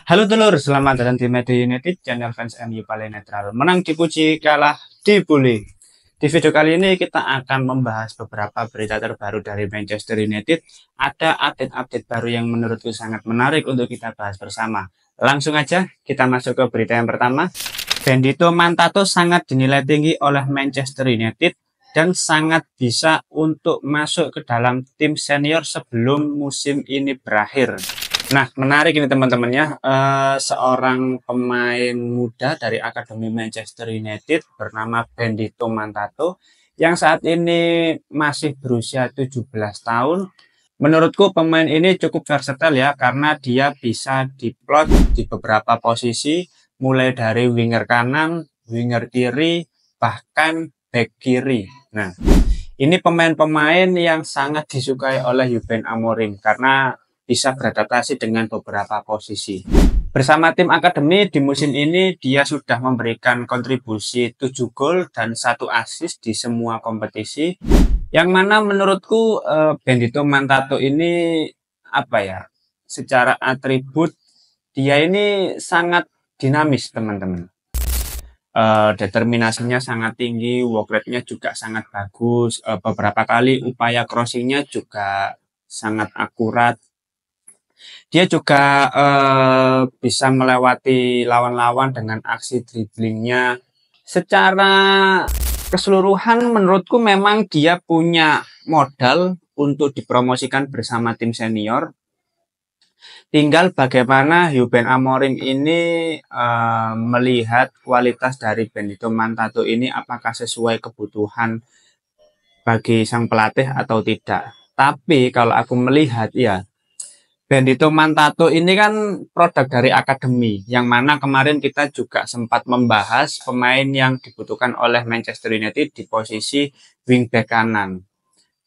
Halo dulur, selamat datang di Media United, channel fans MU paling netral. Menang dipuji, kalah dibully. Di video kali ini kita akan membahas beberapa berita terbaru dari Manchester United. Ada update-update baru yang menurutku sangat menarik untuk kita bahas bersama. Langsung aja kita masuk ke berita yang pertama. Benedetto Mantato sangat dinilai tinggi oleh Manchester United dan sangat bisa untuk masuk ke dalam tim senior sebelum musim ini berakhir. Nah, menarik ini teman-teman ya. Seorang pemain muda dari Akademi Manchester United bernama Benedetto Mantato yang saat ini masih berusia 17 tahun. Menurutku pemain ini cukup versatile ya karena dia bisa diplot di beberapa posisi mulai dari winger kanan, winger kiri, bahkan back kiri. Nah, ini pemain-pemain yang sangat disukai oleh Ruben Amorim karena bisa beradaptasi dengan beberapa posisi. Bersama tim akademi di musim ini dia sudah memberikan kontribusi 7 gol dan 1 assist di semua kompetisi. Yang mana menurutku Benedetto Mantato ini apa ya? Secara atribut dia ini sangat dinamis, teman-teman. Determinasinya sangat tinggi, work rate-nya juga sangat bagus. Beberapa kali upaya crossing-nya juga sangat akurat. Dia juga bisa melewati lawan-lawan dengan aksi dribblingnya. Secara keseluruhan menurutku memang dia punya modal untuk dipromosikan bersama tim senior. Tinggal bagaimana Ruben Amorim ini melihat kualitas dari Benedetto Mantato ini apakah sesuai kebutuhan bagi sang pelatih atau tidak. Tapi kalau aku melihat ya, Benedetto Mantato ini kan produk dari akademi, yang mana kemarin kita juga sempat membahas pemain yang dibutuhkan oleh Manchester United di posisi wingback kanan.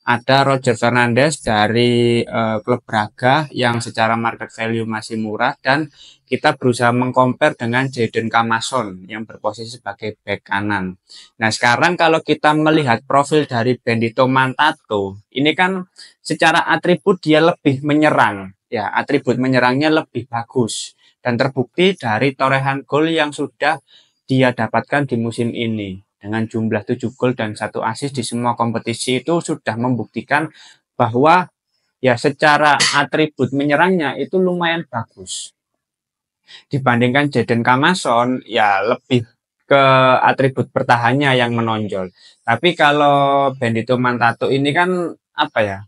Ada Roger Fernandes dari klub Braga yang secara market value masih murah, dan kita berusaha mengcompare dengan Jadon Camason yang berposisi sebagai back kanan. Nah, sekarang kalau kita melihat profil dari Benedetto Mantato, ini kan secara atribut dia lebih menyerang. Ya, atribut menyerangnya lebih bagus dan terbukti dari torehan gol yang sudah dia dapatkan di musim ini. Dengan jumlah 7 gol dan 1 assist di semua kompetisi itu sudah membuktikan bahwa ya secara atribut menyerangnya itu lumayan bagus. Dibandingkan Jadon Camason ya lebih ke atribut bertahannya yang menonjol. Tapi kalau Benedetto Mantato ini kan apa ya?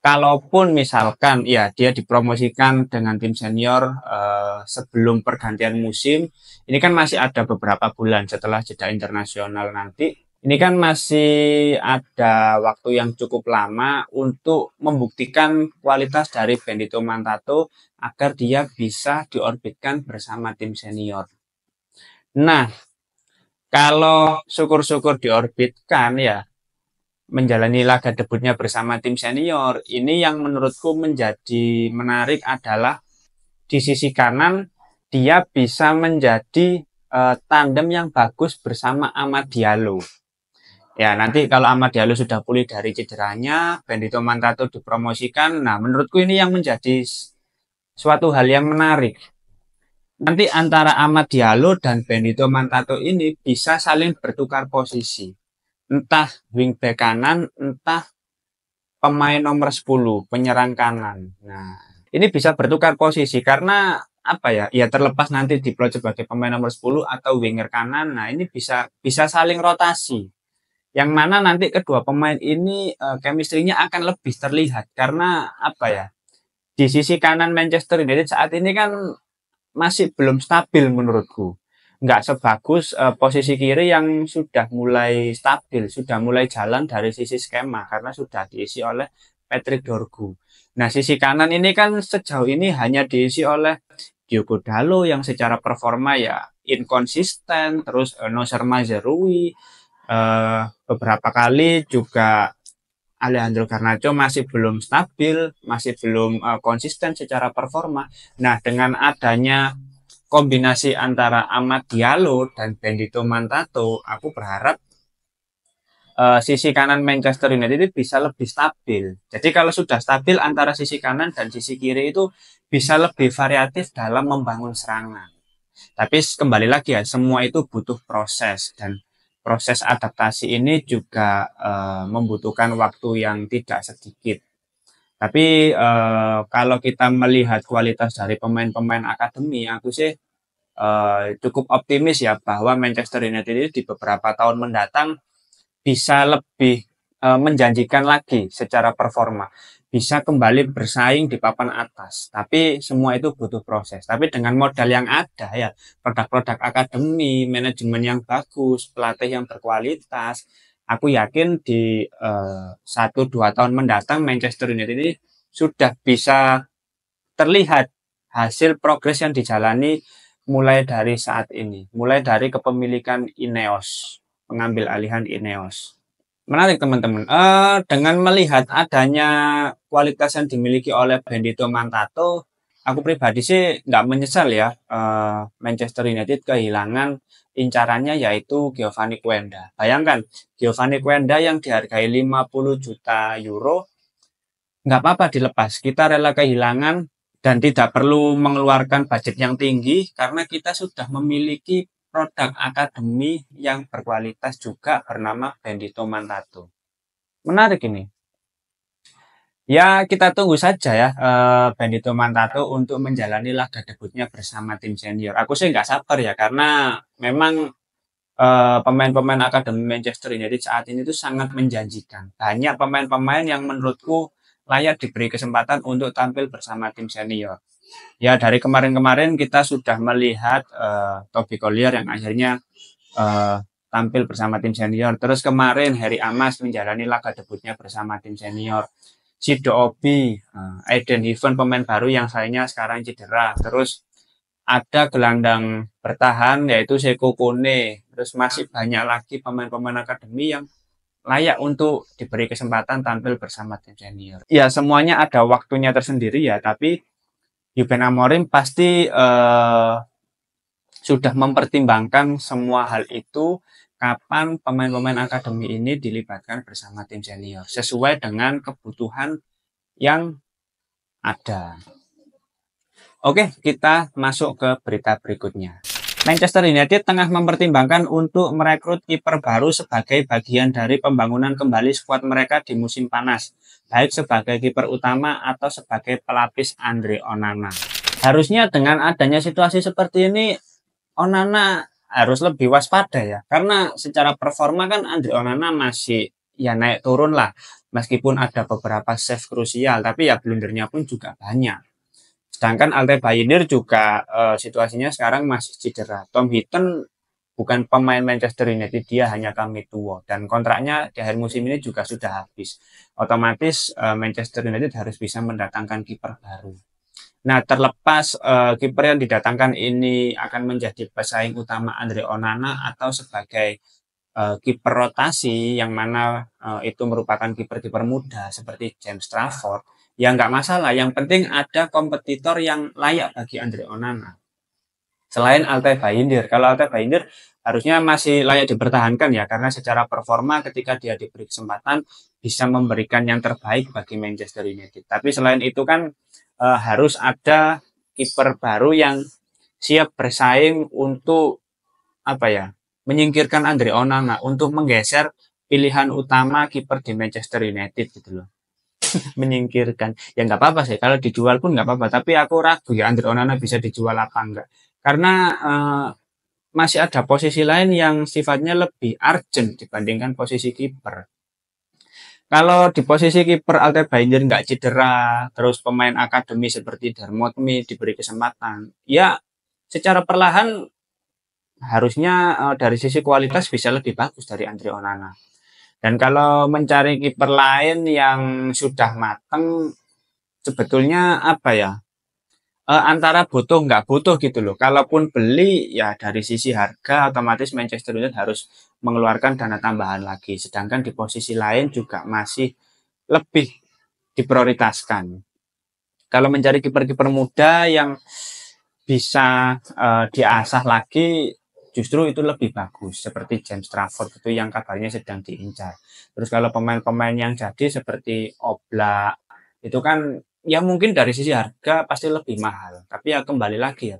Kalaupun misalkan ya dia dipromosikan dengan tim senior sebelum pergantian musim, ini kan masih ada beberapa bulan setelah jeda internasional nanti. Ini kan masih ada waktu yang cukup lama untuk membuktikan kualitas dari Benedetto Mantato agar dia bisa diorbitkan bersama tim senior. Nah, kalau syukur-syukur diorbitkan ya, menjalani laga debutnya bersama tim senior, ini yang menurutku menjadi menarik adalah di sisi kanan dia bisa menjadi tandem yang bagus bersama Amad Diallo. Ya, nanti kalau Amad Diallo sudah pulih dari cederanya, Benedetto Mantato dipromosikan. Nah, menurutku ini yang menjadi suatu hal yang menarik. Nanti antara Amad Diallo dan Benedetto Mantato ini bisa saling bertukar posisi. Entah wingback kanan, entah pemain nomor 10, penyerang kanan. Nah, ini bisa bertukar posisi karena apa ya? Ya terlepas nanti diplot sebagai pemain nomor 10 atau winger kanan. Nah, ini bisa saling rotasi. Yang mana nanti kedua pemain ini chemistry-nya akan lebih terlihat karena apa ya? Di sisi kanan Manchester United saat ini kan masih belum stabil menurutku. Nggak sebagus posisi kiri yang sudah mulai stabil, sudah mulai jalan dari sisi skema karena sudah diisi oleh Patrick Dorgu. Nah, sisi kanan ini kan sejauh ini hanya diisi oleh Diogo Dalot yang secara performa ya inkonsisten, terus Nocer Mazraoui, beberapa kali juga Alejandro Garnacho masih belum stabil, masih belum konsisten secara performa. Nah, dengan adanya kombinasi antara Amad Diallo dan Benedetto Mantato, aku berharap sisi kanan Manchester United itu bisa lebih stabil. Jadi kalau sudah stabil antara sisi kanan dan sisi kiri itu bisa lebih variatif dalam membangun serangan. Tapi kembali lagi ya, semua itu butuh proses dan proses adaptasi ini juga membutuhkan waktu yang tidak sedikit. Tapi kalau kita melihat kualitas dari pemain-pemain akademi, aku sih cukup optimis ya bahwa Manchester United ini di beberapa tahun mendatang bisa lebih menjanjikan lagi secara performa, bisa kembali bersaing di papan atas. Tapi semua itu butuh proses. Tapi dengan modal yang ada ya, produk-produk akademi, manajemen yang bagus, pelatih yang berkualitas, aku yakin di 1-2 tahun mendatang Manchester United ini sudah bisa terlihat hasil progres yang dijalani mulai dari saat ini, mulai dari kepemilikan Ineos, pengambil alihan Ineos. Menarik teman-teman. Dengan melihat adanya kualitas yang dimiliki oleh Benedetto Mantato, aku pribadi sih nggak menyesal ya Manchester United kehilangan incarannya yaitu Giovanni Quenda. Bayangkan, Giovanni Quenda yang dihargai 50 juta euro, nggak apa-apa dilepas. Kita rela kehilangan dan tidak perlu mengeluarkan budget yang tinggi karena kita sudah memiliki produk akademi yang berkualitas juga bernama Benedetto Mantato. Menarik ini. Ya, kita tunggu saja ya Benedetto Mantato untuk menjalani laga debutnya bersama tim senior. Aku sih nggak sabar ya karena memang pemain-pemain akademi Manchester United saat ini itu sangat menjanjikan. Banyak pemain-pemain yang menurutku layak diberi kesempatan untuk tampil bersama tim senior. Ya, dari kemarin-kemarin kita sudah melihat Toby Collier yang akhirnya tampil bersama tim senior. Terus kemarin Harry Amas menjalani laga debutnya bersama tim senior. Sido Obi, Aiden Heaven pemain baru yang sayangnya sekarang cedera. Terus ada gelandang bertahan yaitu Seko Kone. Terus masih banyak lagi pemain-pemain akademi yang layak untuk diberi kesempatan tampil bersama tim senior. Ya, semuanya ada waktunya tersendiri ya, tapi Ruben Amorim pasti sudah mempertimbangkan semua hal itu kapan pemain-pemain akademi ini dilibatkan bersama tim senior sesuai dengan kebutuhan yang ada. Oke, kita masuk ke berita berikutnya. Manchester United tengah mempertimbangkan untuk merekrut kiper baru sebagai bagian dari pembangunan kembali skuad mereka di musim panas, baik sebagai kiper utama atau sebagai pelapis Andre Onana. Harusnya dengan adanya situasi seperti ini, Onana harus lebih waspada ya, karena secara performa kan Andre Onana masih ya naik turun lah, meskipun ada beberapa save krusial, tapi ya blundernya pun juga banyak. Sedangkan Altay Bayindir juga situasinya sekarang masih cedera. Tom Heaton bukan pemain Manchester United, dia hanya kami tua dan kontraknya di akhir musim ini juga sudah habis. Otomatis Manchester United harus bisa mendatangkan kiper baru. Nah, terlepas kiper yang didatangkan ini akan menjadi pesaing utama Andre Onana atau sebagai kiper rotasi yang mana itu merupakan kiper-kiper muda seperti James Trafford, ya nggak masalah. Yang penting ada kompetitor yang layak bagi Andre Onana. Selain Altay Bayindir, kalau Altay Bayindir harusnya masih layak dipertahankan ya karena secara performa ketika dia diberi kesempatan bisa memberikan yang terbaik bagi Manchester United. Tapi selain itu kan harus ada kiper baru yang siap bersaing untuk apa ya, menyingkirkan Andre Onana untuk menggeser pilihan utama kiper di Manchester United gitu loh. Menyingkirkan ya nggak apa-apa sih, kalau dijual pun nggak apa-apa, tapi aku ragu ya Andre Onana bisa dijual apa enggak karena masih ada posisi lain yang sifatnya lebih urgent dibandingkan posisi kiper. Kalau di posisi kiper Altay Bayindir nggak cedera, terus pemain akademi seperti Dermot Mee diberi kesempatan, ya secara perlahan harusnya dari sisi kualitas bisa lebih bagus dari Andre Onana. Dan kalau mencari kiper lain yang sudah mateng, sebetulnya apa ya, antara butuh nggak butuh gitu loh. Kalaupun beli ya dari sisi harga otomatis Manchester United harus mengeluarkan dana tambahan lagi. Sedangkan di posisi lain juga masih lebih diprioritaskan. Kalau mencari kiper-kiper muda yang bisa diasah lagi, justru itu lebih bagus. Seperti James Trafford itu yang kabarnya sedang diincar. Terus kalau pemain-pemain yang jadi seperti Oblak, itu kan ya mungkin dari sisi harga pasti lebih mahal. Tapi ya kembali lagi ya,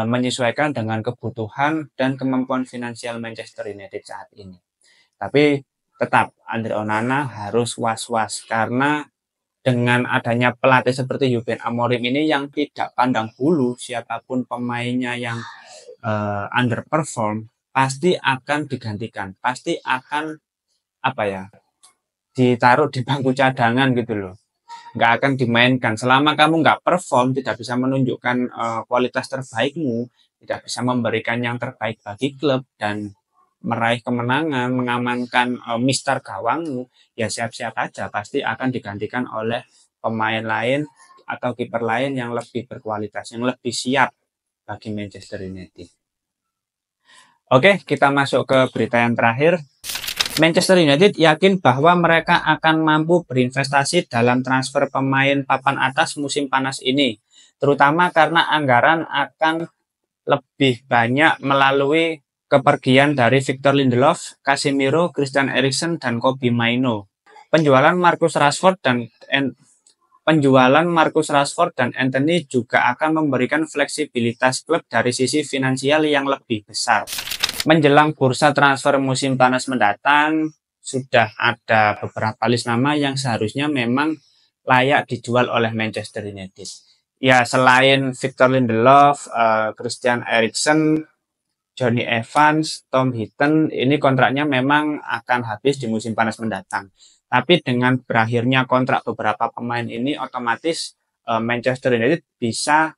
menyesuaikan dengan kebutuhan dan kemampuan finansial Manchester United saat ini. Tapi tetap Andre Onana harus was-was karena dengan adanya pelatih seperti Ruben Amorim ini yang tidak pandang bulu siapapun pemainnya yang underperform pasti akan digantikan, pasti akan apa ya, ditaruh di bangku cadangan gitu loh, nggak akan dimainkan selama kamu nggak perform, tidak bisa menunjukkan kualitas terbaikmu, tidak bisa memberikan yang terbaik bagi klub dan meraih kemenangan, mengamankan mister gawangmu, ya siap-siap aja pasti akan digantikan oleh pemain lain atau kiper lain yang lebih berkualitas, yang lebih siap bagi Manchester United. Oke, kita masuk ke berita yang terakhir. Manchester United yakin bahwa mereka akan mampu berinvestasi dalam transfer pemain papan atas musim panas ini, terutama karena anggaran akan lebih banyak melalui kepergian dari Victor Lindelof, Casemiro, Christian Eriksen, dan Kobbie Mainoo. Penjualan Marcus Rashford dan Anthony juga akan memberikan fleksibilitas klub dari sisi finansial yang lebih besar. Menjelang bursa transfer musim panas mendatang, sudah ada beberapa list nama yang seharusnya memang layak dijual oleh Manchester United. Ya, selain Victor Lindelof, Christian Eriksen, Johnny Evans, Tom Heaton, ini kontraknya memang akan habis di musim panas mendatang. Tapi dengan berakhirnya kontrak beberapa pemain ini, otomatis Manchester United bisa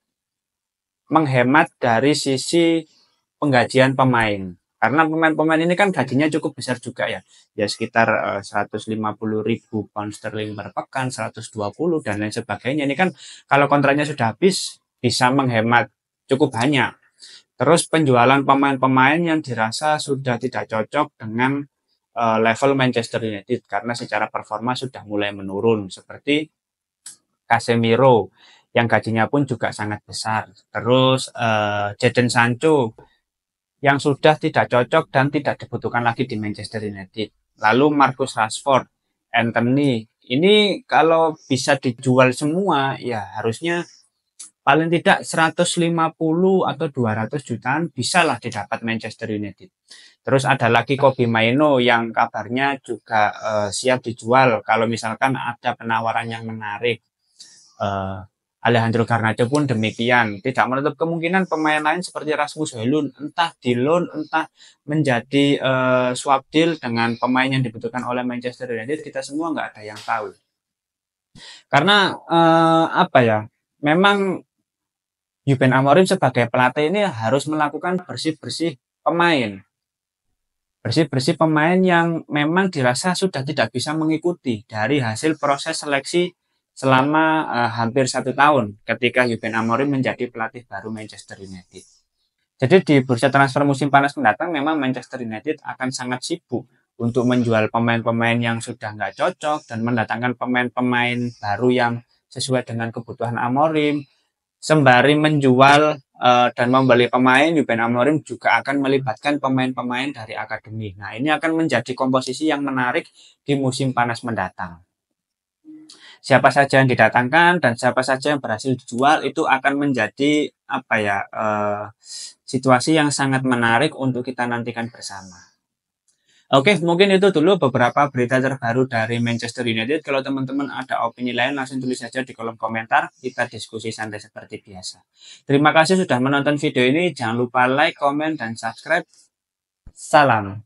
menghemat dari sisi penggajian pemain. Karena pemain-pemain ini kan gajinya cukup besar juga ya. Ya sekitar 150.000 pound sterling per pekan, 120 dan lain sebagainya. Ini kan kalau kontraknya sudah habis bisa menghemat cukup banyak. Terus penjualan pemain-pemain yang dirasa sudah tidak cocok dengan level Manchester United karena secara performa sudah mulai menurun seperti Casemiro yang gajinya pun juga sangat besar. Terus Jadon Sancho yang sudah tidak cocok dan tidak dibutuhkan lagi di Manchester United. Lalu Marcus Rashford, Anthony, ini kalau bisa dijual semua ya harusnya paling tidak 150 atau 200 jutaan bisalah didapat Manchester United. Terus ada lagi Kobbie Mainoo yang kabarnya juga siap dijual kalau misalkan ada penawaran yang menarik. Alejandro Garnacho pun demikian. Tidak menutup kemungkinan pemain lain seperti Rasmus Højlund entah di loan, entah menjadi swap deal dengan pemain yang dibutuhkan oleh Manchester United. Kita semua nggak ada yang tahu. Karena apa ya? Memang Ruben Amorim sebagai pelatih ini harus melakukan bersih-bersih pemain. Bersih-bersih pemain yang memang dirasa sudah tidak bisa mengikuti dari hasil proses seleksi selama hampir 1 tahun ketika Ruben Amorim menjadi pelatih baru Manchester United. Jadi di bursa transfer musim panas mendatang memang Manchester United akan sangat sibuk untuk menjual pemain-pemain yang sudah nggak cocok dan mendatangkan pemain-pemain baru yang sesuai dengan kebutuhan Amorim. Sembari menjual dan membeli pemain, Ruben Amorim juga akan melibatkan pemain-pemain dari akademi. Nah, ini akan menjadi komposisi yang menarik di musim panas mendatang. Siapa saja yang didatangkan dan siapa saja yang berhasil dijual itu akan menjadi apa ya, situasi yang sangat menarik untuk kita nantikan bersama. Oke, mungkin itu dulu beberapa berita terbaru dari Manchester United. Kalau teman-teman ada opini lain langsung tulis saja di kolom komentar. Kita diskusi santai seperti biasa. Terima kasih sudah menonton video ini. Jangan lupa like, komen, dan subscribe. Salam.